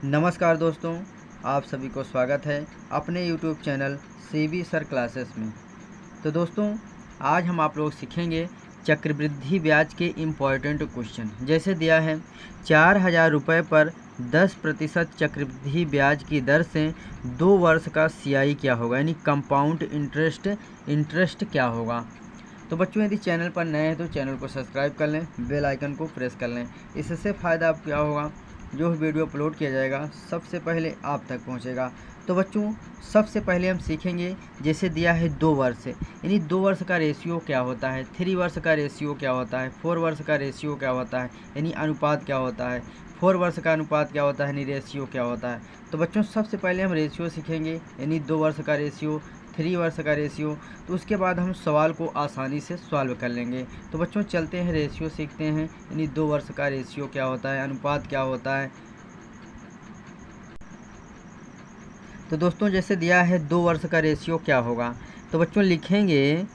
नमस्कार दोस्तों, आप सभी को स्वागत है अपने YouTube channel CB sir classes में। तो दोस्तों, आज हम आप लोग सीखेंगे चक्रवृद्धि ब्याज के इम्पॉर्टेंट क्वेश्चन। जैसे दिया है 4,000 रुपये पर 10% चक्रवृद्धि ब्याज की दर से 2 वर्ष का CI क्या होगा, यानी कंपाउंड इंटरेस्ट क्या होगा। तो बच्चों, यदि चैनल पर नए हैं तो चैनल को सब्सक्राइब कर लें, बेल आइकन को प्रेस कर लें। इससे फ़ायदा आप क्या होगा, जो वीडियो अपलोड किया जाएगा सबसे पहले आप तक पहुंचेगा। तो बच्चों, सबसे पहले हम सीखेंगे, जैसे दिया है 2 वर्ष, यानी 2 वर्ष का रेशियो क्या होता है, 3 वर्ष का रेशियो क्या होता है, 4 वर्ष का रेशियो क्या होता है, यानी अनुपात क्या होता है, 4 वर्ष का अनुपात क्या होता है, यानी रेशियो क्या होता है। तो बच्चों, सबसे पहले हम रेशियो सीखेंगे, यानी 2 वर्ष का रेशियो, 3 वर्ष का रेशियो। तो उसके बाद हम सवाल को आसानी से सॉल्व कर लेंगे। तो बच्चों, चलते हैं रेशियो सीखते हैं, यानी 2 वर्ष का रेशियो क्या होता है, अनुपात क्या होता है। तो दोस्तों, जैसे दिया है 2 वर्ष का रेशियो क्या होगा, तो बच्चों लिखेंगे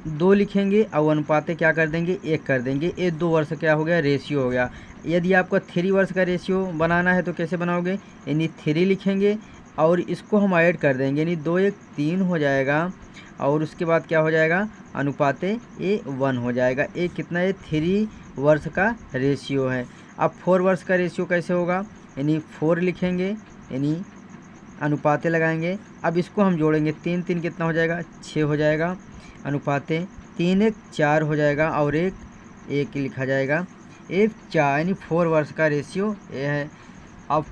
2 लिखेंगे और अनुपाते क्या कर देंगे, 1 कर देंगे। ये 2 वर्ष क्या हो गया, रेशियो हो गया। यदि आपको 3 वर्ष का रेशियो बनाना है तो कैसे बनाओगे, यानी 3 लिखेंगे और इसको हम ऐड कर देंगे, यानी 2 1 3 हो जाएगा। और उसके बाद क्या हो जाएगा, अनुपाते ये 1 हो जाएगा। ये कितना है, 3 वर्ष का रेशियो है। अब 4 वर्ष का रेशियो कैसे होगा, यानी 4 लिखेंगे, यानी अनुपाते लगाएंगे। अब इसको हम जोड़ेंगे, 3 3 कितना हो जाएगा, 6 हो जाएगा। अनुपाते 3 1 4 हो जाएगा और 1 1 लिखा जाएगा। 1 4 यानी 4 वर्ष का रेशियो ये है। अब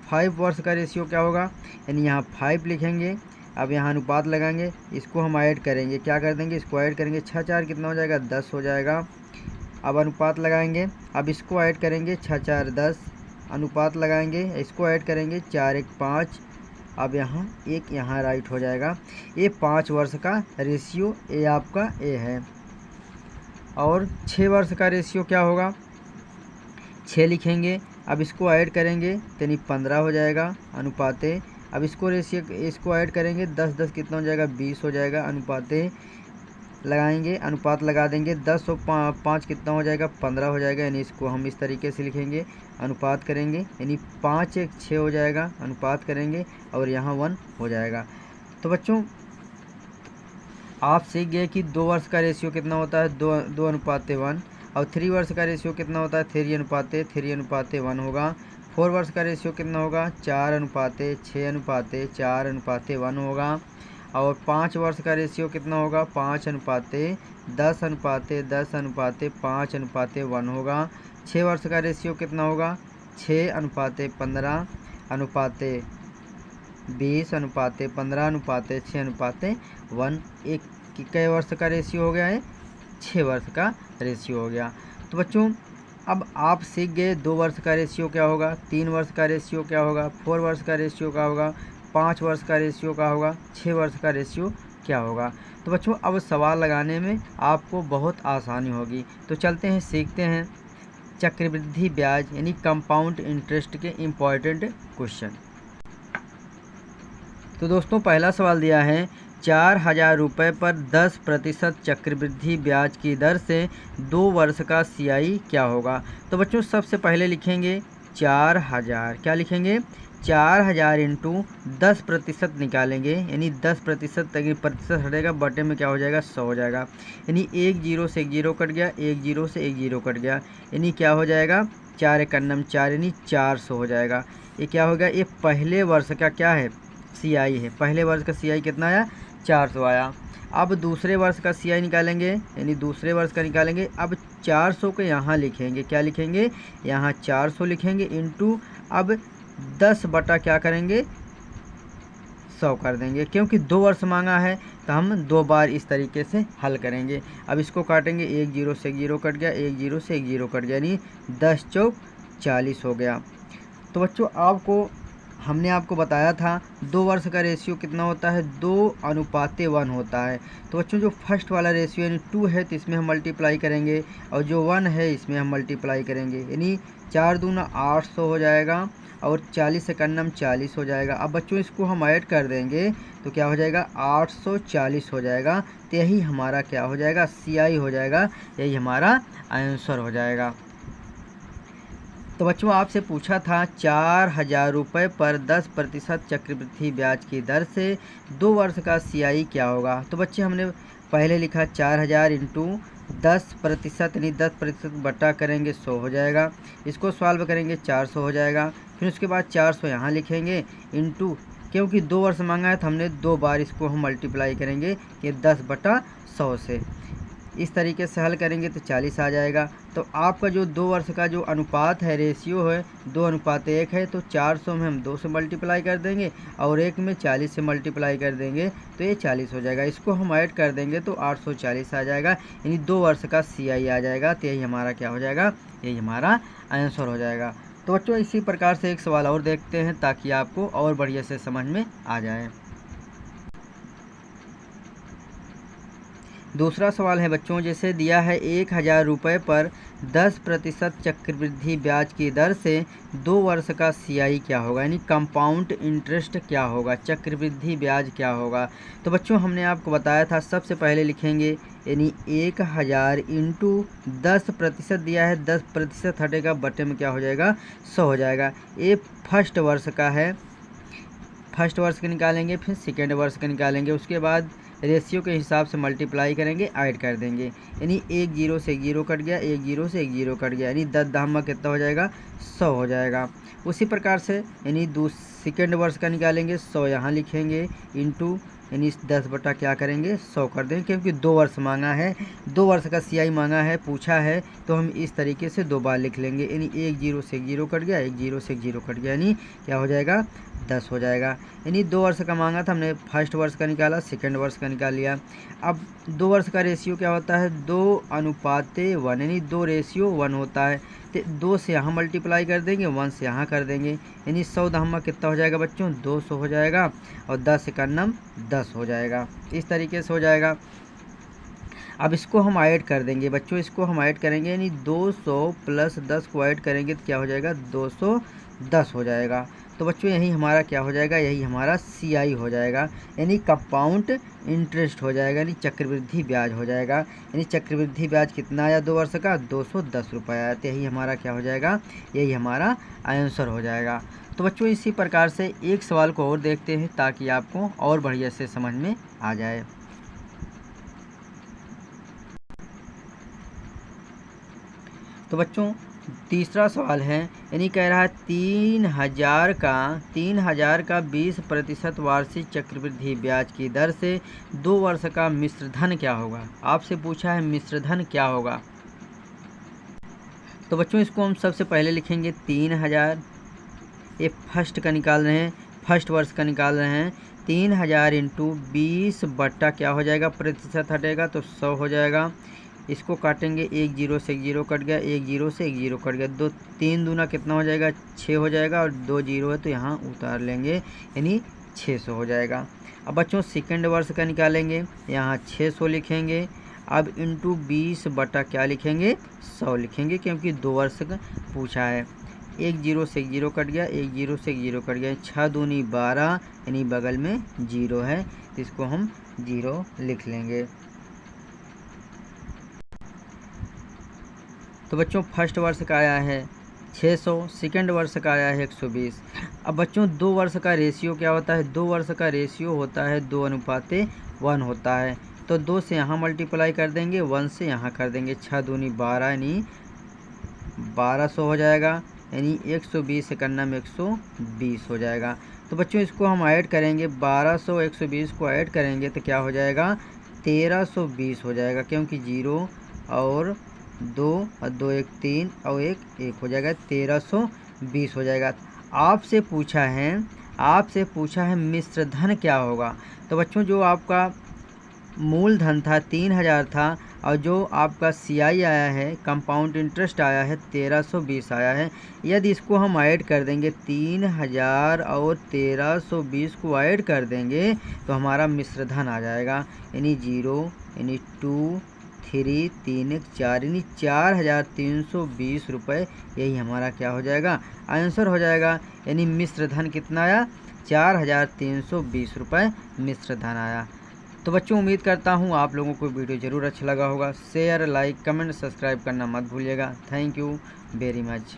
5 वर्ष का रेशियो क्या होगा, यानी यहाँ 5 लिखेंगे। अब यहाँ अनुपात लगाएंगे, इसको हम ऐड करेंगे, क्या कर देंगे, इसको ऐड करेंगे। 6 4 कितना हो जाएगा, 10 हो जाएगा। अब अनुपात लगाएंगे, अब इसको ऐड करेंगे, 6 4 10। अनुपात लगाएंगे, इसको ऐड करेंगे, 4 1 5। अब यहाँ 1 यहाँ राइट हो जाएगा। ये 5 वर्ष का रेशियो ये आपका ए है। और 6 वर्ष का रेशियो क्या होगा, 6 लिखेंगे। अब इसको ऐड करेंगे, यानी 15 हो जाएगा। अनुपाते अब इसको रेशियो इसको ऐड करेंगे, 10 10 कितना हो जाएगा, 20 हो जाएगा। अनुपाते लगाएंगे, अनुपात लगा देंगे, 10 और 5 कितना हो जाएगा, 15 हो जाएगा। यानी इसको हम इस तरीके से लिखेंगे, अनुपात करेंगे, यानी 5 1 6 हो जाएगा। अनुपात करेंगे और यहाँ 1 हो जाएगा। तो बच्चों, आप सीख गए कि 2 वर्ष का रेशियो कितना होता है, 2 अनुपाते 1। और 3 वर्ष का रेशियो कितना होता है, 3 अनुपाते 1 होगा। 4 वर्ष का रेशियो कितना होगा, 4 अनुपाते 6 अनुपाते 4 अनुपाते 1 होगा। और 5 वर्ष का रेशियो कितना होगा, 5 अनुपाते 10 अनुपाते 10 अनुपाते 5 अनुपाते 1 होगा। 6 वर्ष का रेशियो कितना होगा, 6 अनुपाते 15 अनुपाते 20 अनुपाते 15 अनुपाते 6 अनुपाते 1। एक कई वर्ष का रेशियो हो गया है, 6 वर्ष का रेशियो हो गया। तो बच्चों, अब आप सीख गए 2 वर्ष का रेशियो क्या होगा, 3 वर्ष का रेशियो क्या होगा, 4 वर्ष का रेशियो क्या होगा, 5 वर्ष का रेशियो क्या होगा, 6 वर्ष का रेशियो क्या होगा। तो बच्चों, अब सवाल लगाने में आपको बहुत आसानी होगी। तो चलते हैं, सीखते हैं चक्रवृद्धि ब्याज यानी कंपाउंड इंटरेस्ट के इम्पॉर्टेंट क्वेश्चन। तो दोस्तों, पहला सवाल दिया है 4,000 रुपये पर 10% चक्रवृद्धि ब्याज की दर से 2 वर्ष का CI क्या होगा। तो बच्चों, सबसे पहले लिखेंगे 4,000, क्या लिखेंगे, 4,000 इंटू 10% निकालेंगे, यानी 10% तक प्रतिशत हटेगा, बटे में क्या हो जाएगा, 100 हो जाएगा। यानी 1 0 से 1 0 कट गया, 1 0 से 1 0 कट गया, यानी क्या हो जाएगा, 4 एकन्नम 4, यानी 400 हो जाएगा। ये क्या हो गया, ये पहले वर्ष का क्या है, CI है। पहले वर्ष का CI कितना आया, 400 आया। अब दूसरे वर्ष का CI निकालेंगे, यानी दूसरे वर्ष का निकालेंगे। अब 400 को यहाँ लिखेंगे, क्या लिखेंगे, यहाँ 400 लिखेंगे इंटू, अब 10 बटा क्या करेंगे, 100 कर देंगे। क्योंकि 2 वर्ष मांगा है तो हम 2 बार इस तरीके से हल करेंगे। अब इसको काटेंगे, 1 0 से 1 0 कट गया, 1 0 से 1 0 कट गया, यानी 10 चौक 40 हो गया। तो बच्चों, हमने आपको बताया था 2 वर्ष का रेशियो कितना होता है, 2 अनुपाते 1 होता है। तो बच्चों, जो फर्स्ट वाला रेशियो यानी 2 है तो इसमें हम मल्टीप्लाई करेंगे, और जो 1 है इसमें हम मल्टीप्लाई करेंगे, यानी 4 दूना 800 हो जाएगा और 40 एकन्नम 40 हो जाएगा। अब बच्चों, इसको हम ऐड कर देंगे तो क्या हो जाएगा, 840 हो जाएगा। तो यही हमारा क्या हो जाएगा, CI हो जाएगा, यही हमारा आंसर हो जाएगा। तो बच्चों आपसे पूछा था 4,000 रुपये पर 10% चक्रवृद्धि ब्याज की दर से 2 वर्ष का CI क्या होगा। तो बच्चे हमने पहले लिखा 4,000 इंटू 10%, यानी 10% बटा करेंगे 100 हो जाएगा। इसको सॉल्व करेंगे 400 हो जाएगा। फिर उसके बाद 400 यहाँ लिखेंगे इंटू, क्योंकि 2 वर्ष मांगा है तो हमने 2 बार इसको हम मल्टीप्लाई करेंगे ये 10/100 से। इस तरीके से हल करेंगे तो 40 आ जाएगा। तो आपका जो 2 वर्ष का जो अनुपात है, रेशियो है 2:1 है, तो 400 में हम 2 से मल्टीप्लाई कर देंगे और 1 में 40 से मल्टीप्लाई कर देंगे तो ये 40 हो जाएगा। इसको हम ऐड कर देंगे तो 840 आ जाएगा, यानी 2 वर्ष का CI आ जाएगा। तो यही हमारा क्या हो जाएगा, यही हमारा आंसर हो जाएगा। तो बच्चों इसी प्रकार से एक सवाल और देखते हैं ताकि आपको और बढ़िया से समझ में आ जाए। दूसरा सवाल है बच्चों, जैसे दिया है 1,000 रुपये पर 10% चक्रवृद्धि ब्याज की दर से 2 वर्ष का CI क्या होगा, यानी कंपाउंड इंटरेस्ट क्या होगा, चक्रवृद्धि ब्याज क्या होगा। तो बच्चों हमने आपको बताया था, सबसे पहले लिखेंगे यानी 1,000 इंटू 10% दिया है, 10% हटेगा बटे में क्या हो जाएगा 100 हो जाएगा। ये फर्स्ट वर्ष का है, फर्स्ट वर्ष का निकालेंगे, फिर सेकेंड वर्ष का निकालेंगे, उसके बाद रेशियो के हिसाब से मल्टीप्लाई करेंगे, ऐड कर देंगे, यानी 1 0 से 1 0 कट गया, 1 0 से 1 0 कट गया, यानी 10 10 कितना हो जाएगा 100 हो जाएगा। उसी प्रकार से यानी सेकेंड वर्ष का निकालेंगे, 100 यहाँ लिखेंगे इंटू, यानी 10 बटा क्या करेंगे 100 कर देंगे, क्योंकि 2 वर्ष मांगा है, 2 वर्ष का CI मांगा है, पूछा है, तो हम इस तरीके से 2 बार लिख लेंगे, यानी 1 0 से 1 0 कट गया, 1 0 से 1 0 कट गया, यानी क्या हो जाएगा 10 हो जाएगा। यानी 2 वर्ष का मांगा था, हमने फर्स्ट वर्ष का निकाला, सेकेंड वर्ष का निकाल लिया। अब 2 वर्ष का रेशियो क्या होता है 2:1, यानी 2 रेशियो 1 होता है, तो 2 से यहाँ मल्टीप्लाई कर देंगे, 1 से यहाँ कर देंगे, यानी 100 10 कितना हो जाएगा बच्चों 200 हो जाएगा, और 10 का नम 10 हो जाएगा। इस तरीके से हो जाएगा। अब इसको हम ऐड कर देंगे बच्चों, इसको हम ऐड करेंगे, यानी 200 प्लस 10 को ऐड करेंगे तो क्या हो जाएगा 210 हो जाएगा। तो बच्चों यही हमारा क्या हो जाएगा, यही हमारा CI हो जाएगा, यानी कंपाउंड इंटरेस्ट हो जाएगा, यानी चक्रवृद्धि ब्याज हो जाएगा। यानी चक्रवृद्धि ब्याज कितना आया 2 वर्ष का 210 रुपये आया, तो यही हमारा क्या हो जाएगा, यही हमारा आंसर हो जाएगा। तो बच्चों इसी प्रकार से एक सवाल को और देखते हैं ताकि आपको और बढ़िया से समझ में आ जाए। तो बच्चों तीसरा सवाल है, यानी कह रहा है 3,000 का 20% वार्षिक चक्रवृद्धि ब्याज की दर से 2 वर्ष का मिश्र धन क्या होगा। आपसे पूछा है मिश्र धन क्या होगा। तो बच्चों इसको हम सबसे पहले लिखेंगे 3,000, ये फर्स्ट का निकाल रहे हैं, फर्स्ट वर्ष का निकाल रहे हैं, 3,000 इंटू 20 बट्टा क्या हो जाएगा, प्रतिशत हटेगा तो 100 हो जाएगा। इसको काटेंगे, 1 0 से 1 0 कट गया, 1 0 से 1 0 कट गया, 2 3 दूना कितना हो जाएगा 6 हो जाएगा, और 2 0 है तो यहाँ उतार लेंगे, यानी 600 हो जाएगा। अब बच्चों सेकेंड वर्ष का निकालेंगे, यहाँ 600 लिखेंगे, अब इंटू 20 बटा क्या लिखेंगे 100 लिखेंगे, क्योंकि 2 वर्ष का पूछा है। 1 0 से 1 0 कट गया, 1 0 से 1 0 कट गया, 6 दूनी 12, यानी बगल में 0 है, इसको हम 0 लिख लेंगे। तो बच्चों फर्स्ट वर्ष का आया है 600, सेकेंड वर्ष का आया है 120। अब बच्चों 2 वर्ष का रेशियो क्या होता है, 2 वर्ष का रेशियो होता है 2:1 होता है, तो 2 से यहाँ मल्टीप्लाई कर देंगे, 1 से यहाँ कर देंगे, 6 दूनी 12, यानी 1200 हो जाएगा, यानी 120 करना में 120 हो जाएगा। तो बच्चों इसको हम ऐड करेंगे, 1200 120 को ऐड करेंगे तो क्या हो जाएगा 1320 हो जाएगा, क्योंकि 0 और 2 और 2 1 3 और 1 1 हो जाएगा, 1320 हो जाएगा। आपसे पूछा है मिश्र धन क्या होगा। तो बच्चों जो आपका मूलधन था 3,000 था, और जो आपका CI आया है, कंपाउंड इंटरेस्ट आया है 1320 आया है, यदि इसको हम ऐड कर देंगे 3,000 और 1320 को ऐड कर देंगे तो हमारा मिश्र धन आ जाएगा, यानी 0 यानी 2 3 3 1 4, यानी 4,320 रुपये, यही हमारा क्या हो जाएगा आंसर हो जाएगा। यानी मिश्र धन कितना आया 4,320 रुपये मिश्र धन आया। तो बच्चों उम्मीद करता हूँ आप लोगों को वीडियो ज़रूर अच्छा लगा होगा। शेयर लाइक कमेंट सब्सक्राइब करना मत भूलिएगा। Thank you very much.